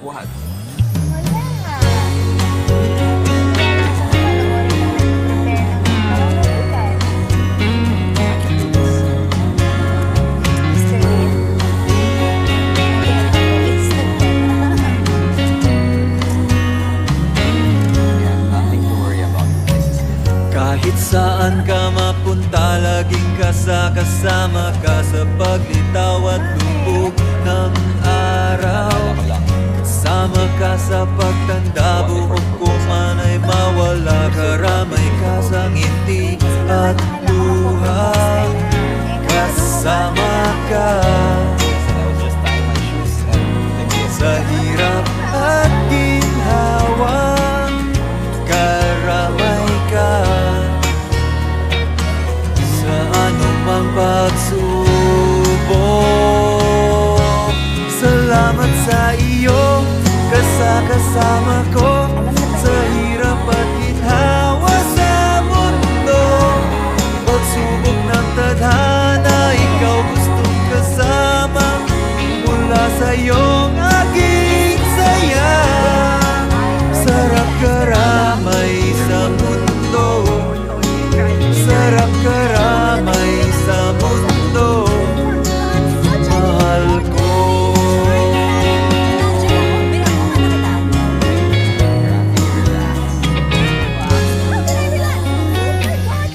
What? Kahit saan ka mapunta, laging kasama ka sa paglitaw at lubog ng araw. Kasama ka sa pagtanda, buhok ko man ay mawala. Karamay ka sa ngiti at luha. Kasama ka sa hirap at ginhawa. Karamay ka sa anumang pagsubok. Salamat sa iyo, kasama ko sa hirap at ginhawa sa mundo. Pagsubok ng tadhana, ikaw gustong kasama. Mula sa iyong aking saya, sarap karamay sa mundo. Sarap karamay sa mundo. Mahal ko.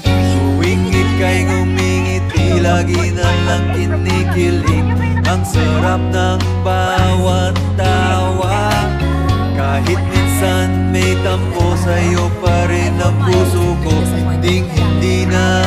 Tuwing ika'y ngumingiti, lagi na lang kinikilig ang sarap ng bawat tawa. Kahit minsan may tampo, sa'yo pa rin ang puso ko. Hindi na